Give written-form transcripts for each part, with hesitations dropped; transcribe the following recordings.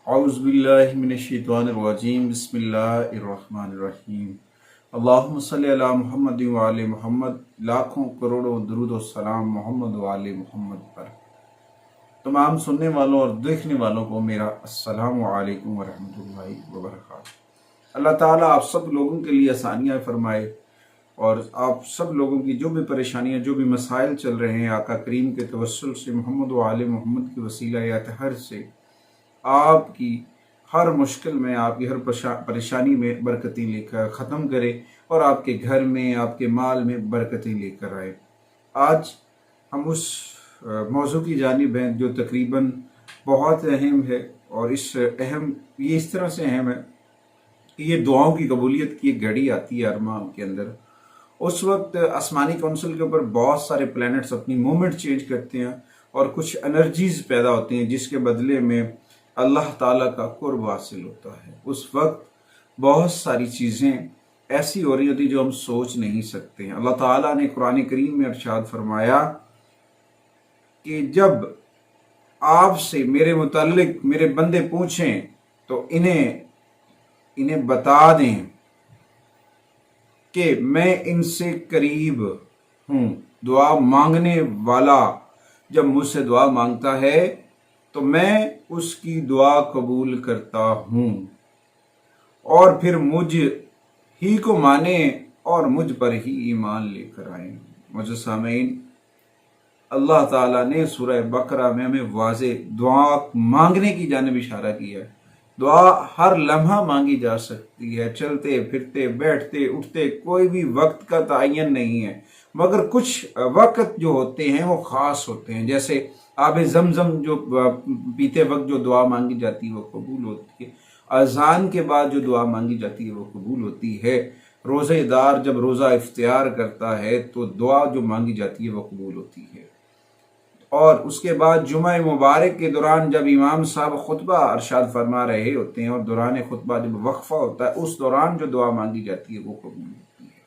اعوذ باللہ من الشیطان الرجیم بسم اللہ الرحمن الرحیم اللہم صلی علی محمد وعلی محمد، لاکھوں کروڑوں درود و سلام محمد وعلی محمد پر۔ تمام سننے والوں اور دیکھنے والوں کو میرا السلام علیکم ورحمۃ اللہ وبرکاتہ۔ اللہ تعالیٰ آپ سب لوگوں کے لیے آسانیاں فرمائے، اور آپ سب لوگوں کی جو بھی پریشانیاں، جو بھی مسائل چل رہے ہیں، آقا کریم کے توسل سے، محمد وعلی محمد کی وسیلہ اطہر سے آپ کی ہر مشکل میں، آپ کی ہر پریشانی میں برکتیں لے کر ختم کرے، اور آپ کے گھر میں، آپ کے مال میں برکتیں لے کر آئے۔ آج ہم اس موضوع کی جانب ہیں جو تقریباً بہت اہم ہے، اور یہ اس طرح سے اہم ہے کہ یہ دعاؤں کی قبولیت کی ایک گھڑی آتی ہے ارمام کے اندر۔ اس وقت آسمانی کونسل کے اوپر بہت سارے پلینٹس اپنی مومنٹ چینج کرتے ہیں، اور کچھ انرجیز پیدا ہوتی ہیں جس کے بدلے میں اللہ تعالیٰ کا قرب حاصل ہوتا ہے۔ اس وقت بہت ساری چیزیں ایسی ہو رہی ہوتی جو ہم سوچ نہیں سکتے ہیں۔ اللہ تعالیٰ نے قرآن کریم میں ارشاد فرمایا کہ جب آپ سے میرے متعلق میرے بندے پوچھیں تو انہیں بتا دیں کہ میں ان سے قریب ہوں۔ دعا مانگنے والا جب مجھ سے دعا مانگتا ہے تو میں اس کی دعا قبول کرتا ہوں، اور پھر مجھ ہی کو مانے اور مجھ پر ہی ایمان لے کر آئیں۔ معزز سامعین، اللہ تعالیٰ نے سورہ بقرہ میں ہمیں واضح دعا مانگنے کی جانب اشارہ کیا ہے۔ دعا ہر لمحہ مانگی جا سکتی ہے، چلتے پھرتے، بیٹھتے اٹھتے، کوئی بھی وقت کا تعین نہیں ہے، مگر کچھ وقت جو ہوتے ہیں وہ خاص ہوتے ہیں۔ جیسے آب زمزم جو پیتے وقت جو دعا مانگی جاتی ہے وہ قبول ہوتی ہے، اذان کے بعد جو دعا مانگی جاتی ہے وہ قبول ہوتی ہے، روزہ دار جب روزہ افطار کرتا ہے تو دعا جو مانگی جاتی ہے وہ قبول ہوتی ہے، اور اس کے بعد جمعہ مبارک کے دوران جب امام صاحب خطبہ ارشاد فرما رہے ہوتے ہیں اور دوران خطبہ جب وقفہ ہوتا ہے، اس دوران جو دعا مانگی جاتی ہے وہ قبول ہوتی ہے،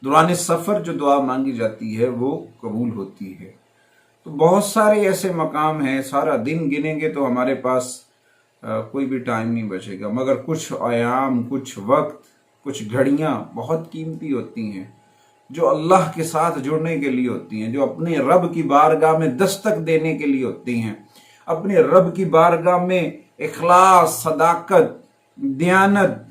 دوران سفر جو دعا مانگی جاتی ہے وہ قبول ہوتی ہے۔ تو بہت سارے ایسے مقام ہیں، سارا دن گنیں گے تو ہمارے پاس کوئی بھی ٹائم نہیں بچے گا، مگر کچھ ایام، کچھ وقت، کچھ گھڑیاں بہت قیمتی ہوتی ہیں جو اللہ کے ساتھ جڑنے کے لیے ہوتی ہیں، جو اپنے رب کی بارگاہ میں دستک دینے کے لیے ہوتی ہیں، اپنے رب کی بارگاہ میں اخلاص، صداقت، دیانت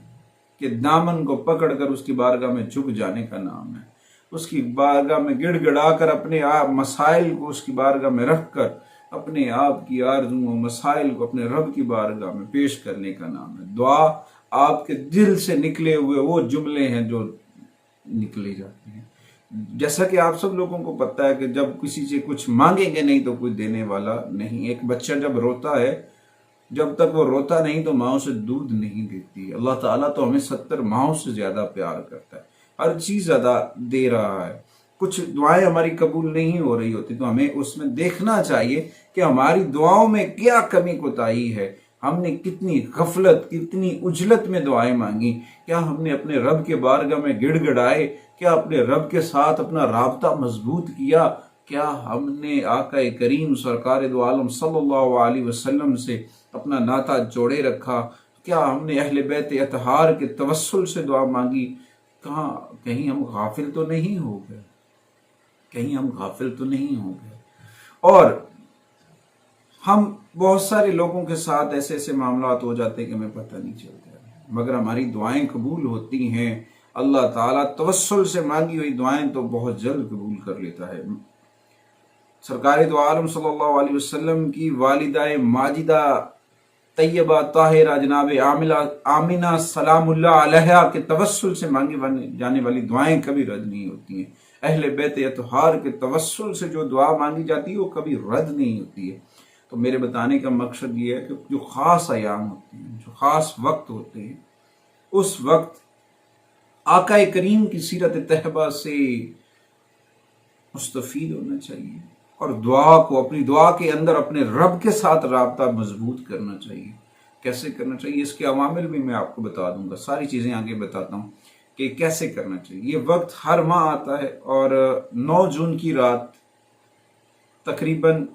کے دامن کو پکڑ کر اس کی بارگاہ میں جھک جانے کا نام ہے۔ اس کی بارگاہ میں گڑ گڑا کر اپنے آپ مسائل کو اس کی بارگاہ میں رکھ کر اپنے آپ کی آرزوؤں مسائل کو اپنے رب کی بارگاہ میں پیش کرنے کا نام ہے۔ دعا آپ کے دل سے نکلے ہوئے وہ جملے ہیں جو نکلے جاتے ہیں۔ جیسا کہ آپ سب لوگوں کو پتہ ہے کہ جب کسی سے کچھ مانگیں گے نہیں تو کوئی دینے والا نہیں۔ ایک بچہ جب روتا ہے، جب تک وہ روتا نہیں تو ماں اسے دودھ نہیں دیتی۔ اللہ تعالیٰ تو ہمیں 70 ماہوں سے زیادہ پیار کرتا ہے، ہر چیز زیادہ دے رہا ہے۔ کچھ دعائیں ہماری قبول نہیں ہو رہی ہوتی تو ہمیں اس میں دیکھنا چاہیے کہ ہماری دعاؤں میں کیا کمی کوتاہی ہے، ہم نے کتنی غفلت، کتنی عجلت میں دعائیں مانگی، کیا ہم نے اپنے رب کے بارگاہ میں گڑ گڑائے، کیا اپنے رب کے ساتھ اپنا رابطہ مضبوط کیا، کیا ہم نے آقا کریم سرکار دو عالم صلی اللہ علیہ وسلم سے اپنا ناطہ جوڑے رکھا، کیا ہم نے اہل بیت اطہار کے توسل سے دعا مانگی، کہیں ہم غافل تو نہیں ہو گئے، کہیں ہم غافل تو نہیں ہو گئے۔ اور ہم بہت سارے لوگوں کے ساتھ ایسے ایسے معاملات ہو جاتے ہیں کہ ہمیں پتہ نہیں چلتا، مگر ہماری دعائیں قبول ہوتی ہیں۔ اللہ تعالیٰ توسل سے مانگی ہوئی دعائیں تو بہت جلد قبول کر لیتا ہے۔ سرکار دو عالم صلی اللہ علیہ وسلم کی والدہ ماجدہ طیبہ طاہرہ جناب آمنہ سلام اللہ علیہا کے توسل سے مانگی جانے والی دعائیں کبھی رد نہیں ہوتی ہیں۔ اہل بیت اطہار کے توسل سے جو دعا مانگی جاتی ہے وہ کبھی رد نہیں ہوتی ہے۔ تو میرے بتانے کا مقصد یہ ہے کہ جو خاص ایام ہوتے ہیں، جو خاص وقت ہوتے ہیں، اس وقت آقا کریم کی سیرت طیبہ سے مستفید ہونا چاہیے، اور دعا کو، اپنی دعا کے اندر اپنے رب کے ساتھ رابطہ مضبوط کرنا چاہیے۔ کیسے کرنا چاہیے اس کے عوامل بھی میں آپ کو بتا دوں گا، ساری چیزیں آگے بتاتا ہوں کہ کیسے کرنا چاہیے۔ یہ وقت ہر ماہ آتا ہے، اور 9 جون کی رات تقریباً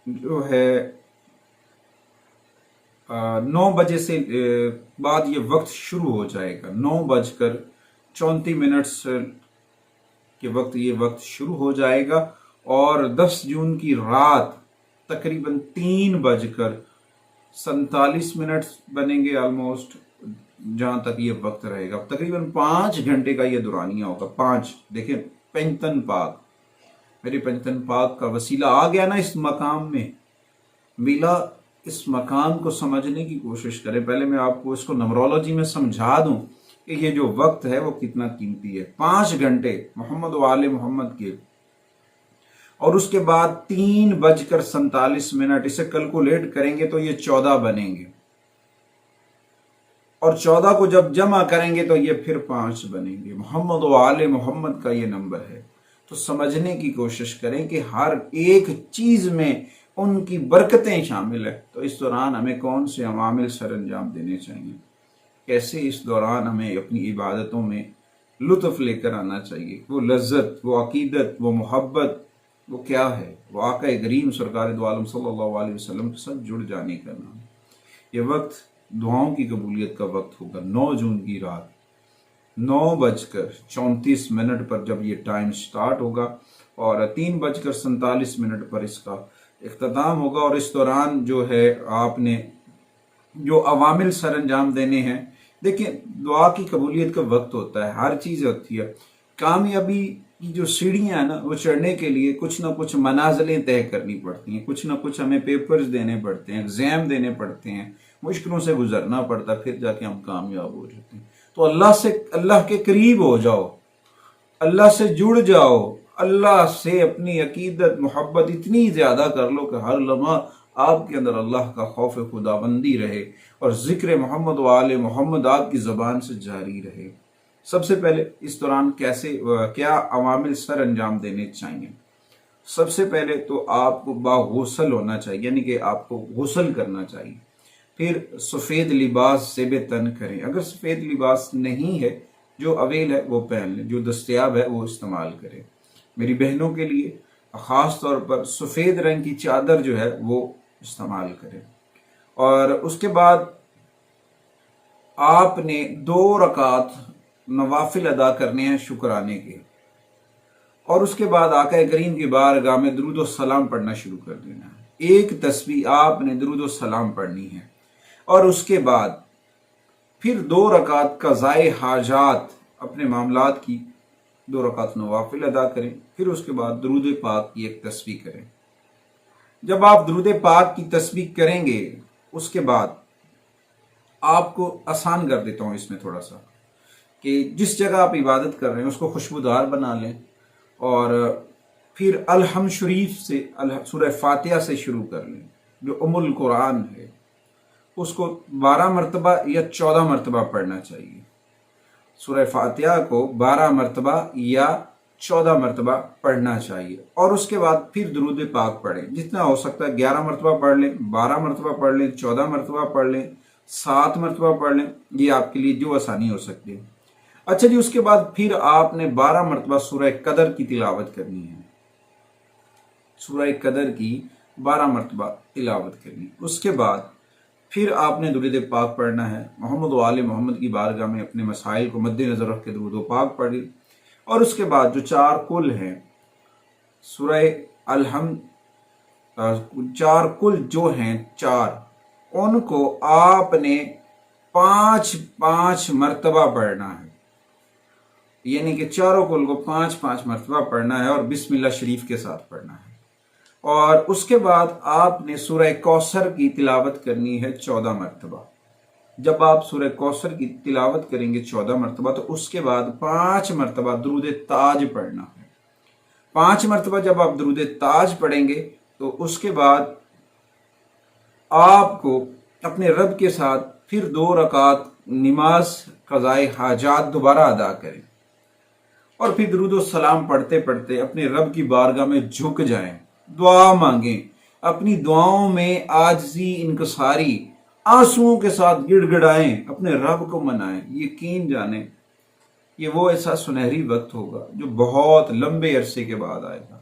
جو ہے 9 بجے سے بعد یہ وقت شروع ہو جائے گا، 9:34 کے وقت یہ وقت شروع ہو جائے گا، اور 10 جون کی رات تقریباً 3:47 بنیں گے آلموسٹ، جہاں تک یہ وقت رہے گا تقریباً 5 گھنٹے کا یہ دورانیہ ہوگا۔ 5 دیکھیں، پنجتن پاک، میرے پنجتن پاک کا وسیلہ آ گیا نا اس مقام میں، ملا۔ اس مقام کو سمجھنے کی کوشش کریں۔ پہلے میں آپ کو اس کو نمرولوجی میں سمجھا دوں کہ یہ جو وقت ہے وہ کتنا قیمتی ہے۔ 5 گھنٹے محمد و آل محمد کے، اور اس کے بعد 3:47، اسے کیلکولیٹ کریں گے تو یہ 14 بنیں گے، اور 14 کو جب جمع کریں گے تو یہ پھر 5 بنیں گے۔ محمد و آل محمد کا یہ نمبر ہے۔ تو سمجھنے کی کوشش کریں کہ ہر ایک چیز میں ان کی برکتیں شامل ہیں۔ تو اس دوران ہمیں کون سے عوامل سر انجام دینے چاہیے، کیسے اس دوران ہمیں اپنی عبادتوں میں لطف لے کر آنا چاہیے، وہ لذت، وہ عقیدت، وہ محبت، وہ کیا ہے؟ وہ آقا کریم سرکار دو عالم صلی اللہ علیہ وسلم کے ساتھ جڑ جانے کا نام۔ یہ وقت دعاؤں کی قبولیت کا وقت ہوگا۔ 9 جون کی رات 9:34 پر جب یہ ٹائم سٹارٹ ہوگا، اور 3:47 پر اس کا اختتام ہوگا، اور اس دوران جو ہے آپ نے جو عوامل سر انجام دینے ہیں۔ دیکھیں، دعا کی قبولیت کا وقت ہوتا ہے، ہر چیز ہوتی ہے۔ کامیابی کی جو سیڑھیاں ہیں نا، وہ چڑھنے کے لیے کچھ نہ کچھ منازلیں طے کرنی پڑتی ہیں، کچھ نہ کچھ ہمیں پیپرز دینے پڑتے ہیں، ایگزام دینے پڑتے ہیں، مشکلوں سے گزرنا پڑتا ہے، پھر جا کے ہم کامیاب ہو جاتے ہیں۔ تو اللہ کے قریب ہو جاؤ، اللہ سے جڑ جاؤ، اللہ سے اپنی عقیدت محبت اتنی زیادہ کر لو کہ ہر لمحہ آپ کے اندر اللہ کا خوف خداوندی رہے، اور ذکر محمد و آل محمد آپ کی زبان سے جاری رہے۔ سب سے پہلے اس دوران کیا عوامل سر انجام دینے چاہیے؟ سب سے پہلے تو آپ کو باغسل ہونا چاہیے، یعنی کہ آپ کو غسل کرنا چاہیے۔ پھر سفید لباس زیب تن کریں، اگر سفید لباس نہیں ہے جو اویل ہے وہ پہن لیں، جو دستیاب ہے وہ استعمال کریں۔ میری بہنوں کے لیے خاص طور پر سفید رنگ کی چادر جو ہے وہ استعمال کریں، اور اس کے بعد آپ نے 2 رکعت نوافل ادا کرنے ہیں شکرانے کے، اور اس کے بعد آقا کریم کی بارگاہ میں درود و سلام پڑھنا شروع کر دینا ہے۔ 1 تسبیح آپ نے درود و سلام پڑھنی ہے، اور اس کے بعد پھر 2 رکعت قضائے حاجات، اپنے معاملات کی 2 رکعت نوافل ادا کریں، پھر اس کے بعد درود پاک کی 1 تسبیح کریں۔ جب آپ درود پاک کی تسبیح کریں گے، اس کے بعد آپ کو آسان کر دیتا ہوں اس میں تھوڑا سا، کہ جس جگہ آپ عبادت کر رہے ہیں اس کو خوشبودار بنا لیں، اور پھر الحمد شریف سے سورہ فاتحہ سے شروع کر لیں، جو ام القرآن ہے، اس کو 12 مرتبہ یا 14 مرتبہ پڑھنا چاہیے۔ سورہ فاتحہ کو 12 مرتبہ یا 14 مرتبہ پڑھنا چاہیے، اور اس کے بعد پھر درود پاک پڑھیں، جتنا ہو سکتا ہے 11 مرتبہ پڑھ لیں، 12 مرتبہ پڑھ لیں، 14 مرتبہ پڑھ لیں، 7 مرتبہ پڑھ لیں، یہ آپ کے لیے جو آسانی ہو سکتی ہے۔ اچھا جی، اس کے بعد پھر آپ نے 12 مرتبہ سورہ قدر کی تلاوت کرنی ہے، سورہ قدر کی 12 مرتبہ تلاوت کرنی ہے۔ اس کے بعد پھر آپ نے درود پاک پڑھنا ہے، محمد و آل محمد کی بارگاہ میں اپنے مسائل کو مد نظر رکھ کے درود و پاک پڑھی، اور اس کے بعد جو 4 کل ہیں سورہ الحمد، 4 کل جو ہیں 4، ان کو آپ نے 5 مرتبہ پڑھنا ہے، یعنی کہ چاروں کل کو 5 مرتبہ پڑھنا ہے، اور بسم اللہ شریف کے ساتھ پڑھنا ہے۔ اور اس کے بعد آپ نے سورہ کوثر کی تلاوت کرنی ہے 14 مرتبہ۔ جب آپ سورہ کوثر کی تلاوت کریں گے 14 مرتبہ، تو اس کے بعد 5 مرتبہ درود تاج پڑھنا ہے۔ 5 مرتبہ جب آپ درود تاج پڑھیں گے تو اس کے بعد آپ کو اپنے رب کے ساتھ پھر 2 رکعت نماز قضائے حاجات دوبارہ ادا کریں، اور پھر درود و سلام پڑھتے پڑھتے اپنے رب کی بارگاہ میں جھک جائیں، دعا مانگیں، اپنی دعاؤں میں عاجزی انکساری آنسوؤں کے ساتھ گڑ گڑائیں، اپنے رب کو منائیں۔ یقین جانیں یہ وہ ایسا سنہری وقت ہوگا جو بہت لمبے عرصے کے بعد آئے گا۔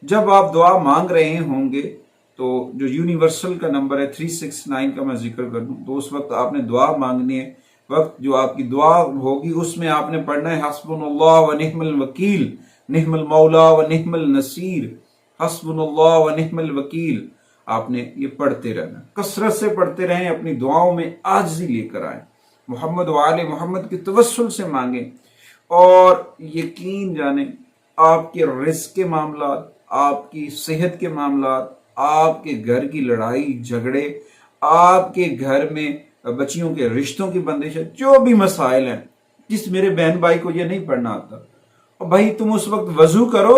جب آپ دعا مانگ رہے ہوں گے تو جو یونیورسل کا نمبر ہے 369 کا میں ذکر کر دوں تو اس وقت آپ نے دعا مانگنی ہے. وقت جو آپ کی دعا ہوگی اس میں آپ نے پڑھنا ہے حسبنا اللہ و نعم الوکیل، نعم المولا و نعم النصیر، حسبنا اللہ و نعم الوکیل. آپ نے یہ پڑھتے رہنا، کثرت سے پڑھتے رہیں، اپنی دعاؤں میں عاجزی لے کر آئیں، محمد و آل محمد کے توسل سے مانگیں، اور یقین جانیں آپ کے رزق کے معاملات، آپ کی صحت کے معاملات، آپ کے گھر کی لڑائی جھگڑے، آپ کے گھر میں بچیوں کے رشتوں کی بندش ہے، جو بھی مسائل ہیں. جس میرے بہن بھائی کو یہ نہیں پڑھنا آتا، اور بھائی تم اس وقت وضو کرو،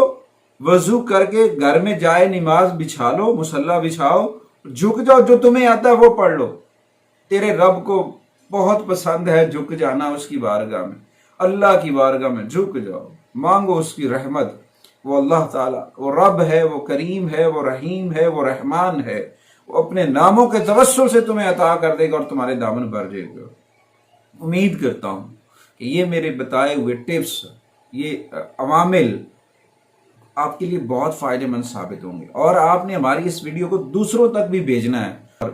وضو کر کے گھر میں جائے نماز بچھا لو، مصلی بچھاؤ، جھک جاؤ، جو تمہیں آتا ہے وہ پڑھ لو. تیرے رب کو بہت پسند ہے جھک جانا اس کی بارگاہ میں، اللہ کی بارگاہ میں جھک جاؤ، مانگو اس کی رحمت. وہ اللہ تعالیٰ وہ رب ہے، وہ کریم ہے، وہ رحیم ہے، وہ رحمان ہے، وہ اپنے ناموں کے توسل سے تمہیں عطا کر دے گا اور تمہارے دامن بھر دے گا. امید کرتا ہوں کہ یہ میرے بتائے ہوئے ٹپس، یہ عوامل آپ کے لیے بہت فائدہ مند ثابت ہوں گے، اور آپ نے ہماری اس ویڈیو کو دوسروں تک بھی بھیجنا ہے. اور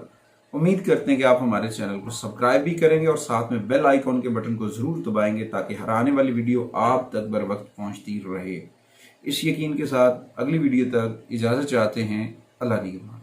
امید کرتے ہیں کہ آپ ہمارے چینل کو سبسکرائب بھی کریں گے اور ساتھ میں بیل آئیکن کے بٹن کو ضرور دبائیں گے تاکہ ہر آنے والی ویڈیو آپ تک بر وقت پہنچتی رہے. اس یقین کے ساتھ اگلی ویڈیو تک اجازت چاہتے ہیں. اللہ نگہبان.